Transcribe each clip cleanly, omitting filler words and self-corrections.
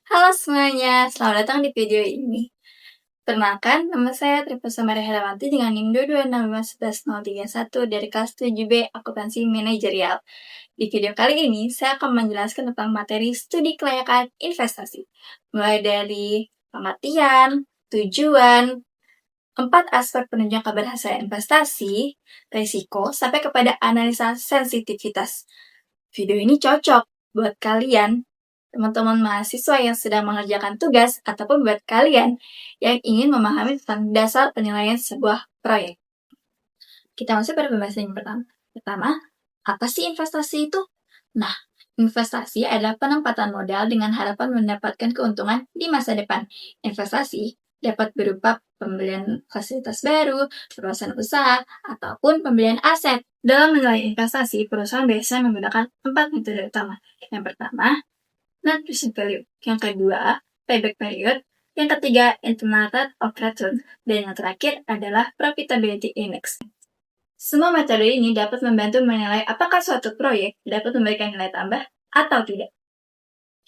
Halo semuanya, selamat datang di video ini. Perkenalkan, nama saya Tripusamara Herawanti dengan NIM 226511131 dari kelas 7B Akuntansi Manajerial. Di video kali ini, saya akan menjelaskan tentang materi studi kelayakan investasi. Mulai dari pengertian, tujuan, 4 aspek penunjang keberhasilan investasi, risiko, sampai kepada analisa sensitivitas. Video ini cocok buat kalian, teman-teman mahasiswa yang sedang mengerjakan tugas, ataupun buat kalian yang ingin memahami tentang dasar penilaian sebuah proyek. Kita masuk pada pembahasan yang pertama. Pertama, apa sih investasi itu? Nah, investasi adalah penempatan modal dengan harapan mendapatkan keuntungan di masa depan. Investasi dapat berupa pembelian fasilitas baru, perluasan usaha, ataupun pembelian aset. Dalam menilai investasi, perusahaan biasanya menggunakan 4 metode utama. Yang pertama, net present value. Yang kedua, payback period. Yang ketiga, internal rate of return. Dan yang terakhir adalah profitability index. Semua metode ini dapat membantu menilai apakah suatu proyek dapat memberikan nilai tambah atau tidak.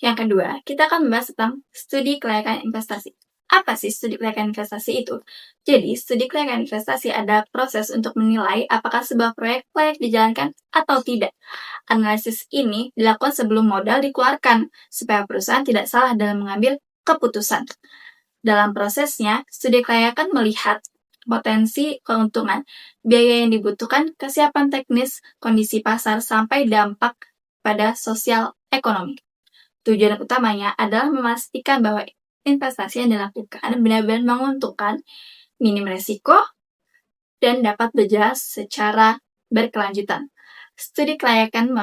Yang kedua, kita akan membahas tentang studi kelayakan investasi. Apa sih studi kelayakan investasi itu? Jadi, studi kelayakan investasi adalah proses untuk menilai apakah sebuah proyek layak dijalankan atau tidak. Analisis ini dilakukan sebelum modal dikeluarkan, supaya perusahaan tidak salah dalam mengambil keputusan. Dalam prosesnya, studi kelayakan melihat potensi keuntungan, biaya yang dibutuhkan, kesiapan teknis, kondisi pasar, sampai dampak pada sosial ekonomi. Tujuan utamanya adalah memastikan bahwa investasi yang dilakukan benar-benar menguntungkan, minim resiko, dan dapat berjalan secara berkelanjutan. Studi kelayakan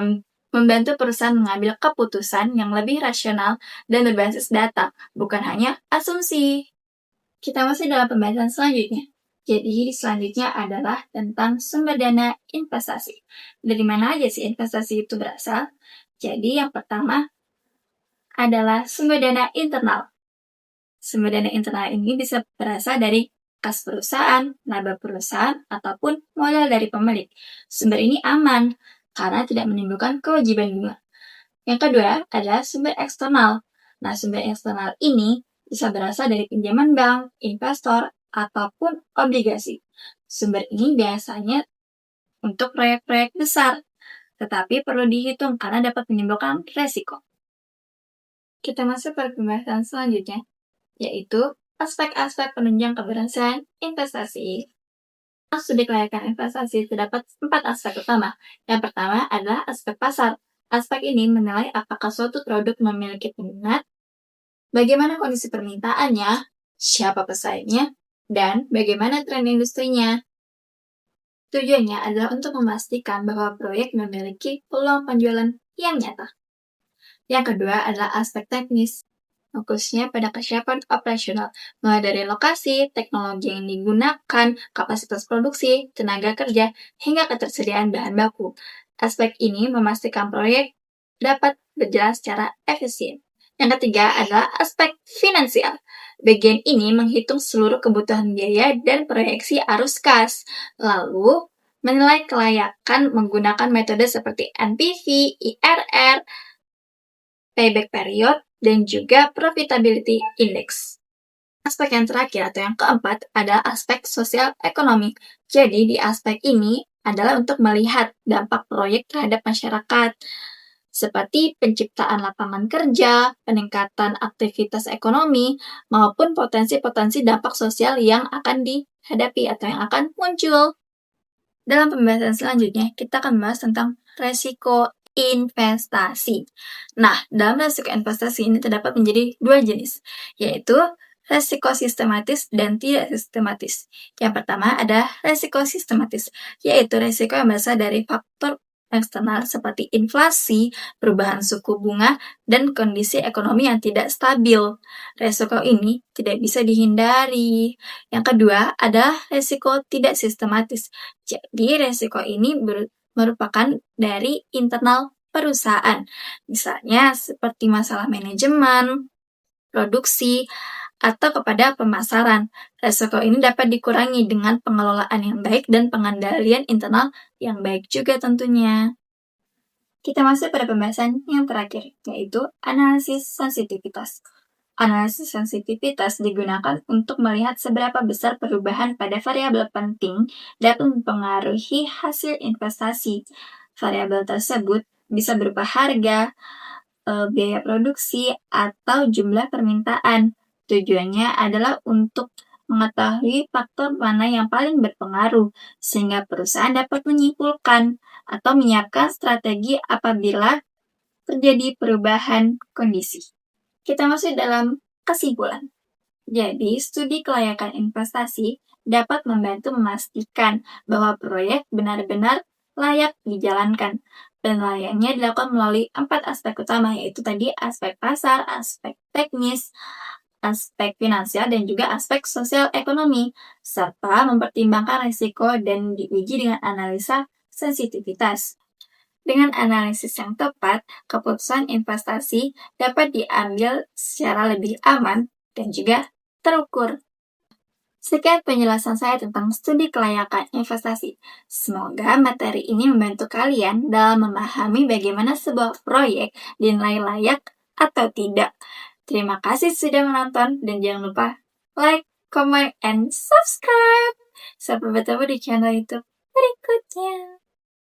membantu perusahaan mengambil keputusan yang lebih rasional dan berbasis data, bukan hanya asumsi. Kita masih dalam pembahasan selanjutnya. Jadi, selanjutnya adalah tentang sumber dana investasi. Dari mana aja sih investasi itu berasal? Jadi, yang pertama adalah sumber dana internal. Sumber dana internal ini bisa berasal dari kas perusahaan, laba perusahaan, ataupun modal dari pemilik. Sumber ini aman karena tidak menimbulkan kewajiban bunga. Yang kedua adalah sumber eksternal. Nah, sumber eksternal ini bisa berasal dari pinjaman bank, investor, ataupun obligasi. Sumber ini biasanya untuk proyek-proyek besar, tetapi perlu dihitung karena dapat menimbulkan resiko. Kita masuk pada pembahasan selanjutnya, yaitu aspek-aspek penunjang keberhasilan investasi. Studi kelayakan investasi terdapat 4 aspek utama. Yang pertama adalah aspek pasar. Aspek ini menilai apakah suatu produk memiliki peminat, bagaimana kondisi permintaannya, siapa pesaingnya, dan bagaimana tren industrinya. Tujuannya adalah untuk memastikan bahwa proyek memiliki peluang penjualan yang nyata. Yang kedua adalah aspek teknis. Fokusnya pada kesiapan operasional, mulai dari lokasi, teknologi yang digunakan, kapasitas produksi, tenaga kerja, hingga ketersediaan bahan baku. Aspek ini memastikan proyek dapat berjalan secara efisien. Yang ketiga adalah aspek finansial. Bagian ini menghitung seluruh kebutuhan biaya dan proyeksi arus kas, lalu menilai kelayakan menggunakan metode seperti NPV, IRR, payback period, dan juga profitability index. Aspek yang terakhir atau yang keempat adalah aspek sosial ekonomi. Jadi di aspek ini adalah untuk melihat dampak proyek terhadap masyarakat, seperti penciptaan lapangan kerja, peningkatan aktivitas ekonomi, maupun potensi-potensi dampak sosial yang akan dihadapi atau yang akan muncul. Dalam pembahasan selanjutnya, kita akan membahas tentang resiko investasi. Nah, dalam resiko investasi ini terdapat menjadi 2 jenis, yaitu resiko sistematis dan tidak sistematis. Yang pertama ada resiko sistematis, yaitu resiko yang berasal dari faktor eksternal seperti inflasi, perubahan suku bunga, dan kondisi ekonomi yang tidak stabil. Resiko ini tidak bisa dihindari. Yang kedua adalah resiko tidak sistematis. Jadi, resiko ini merupakan dari internal perusahaan. Misalnya seperti masalah manajemen, produksi, atau kepada pemasaran. Resiko ini dapat dikurangi dengan pengelolaan yang baik dan pengendalian internal yang baik juga tentunya. Kita masuk pada pembahasan yang terakhir, yaitu analisis sensitivitas. Analisis sensitivitas digunakan untuk melihat seberapa besar perubahan pada variabel penting dapat mempengaruhi hasil investasi. Variabel tersebut bisa berupa harga, biaya produksi, atau jumlah permintaan. Tujuannya adalah untuk mengetahui faktor mana yang paling berpengaruh, sehingga perusahaan dapat menyimpulkan atau menyiapkan strategi apabila terjadi perubahan kondisi. Kita masuk dalam kesimpulan. Jadi, studi kelayakan investasi dapat membantu memastikan bahwa proyek benar-benar layak dijalankan. Penilaiannya dilakukan melalui 4 aspek utama, yaitu tadi aspek pasar, aspek teknis, aspek finansial, dan juga aspek sosial ekonomi, serta mempertimbangkan risiko dan diuji dengan analisa sensitivitas. Dengan analisis yang tepat, keputusan investasi dapat diambil secara lebih aman dan juga terukur. Sekian penjelasan saya tentang studi kelayakan investasi. Semoga materi ini membantu kalian dalam memahami bagaimana sebuah proyek dinilai layak atau tidak. Terima kasih sudah menonton dan jangan lupa like, comment, and subscribe. Sampai bertemu di channel YouTube berikutnya.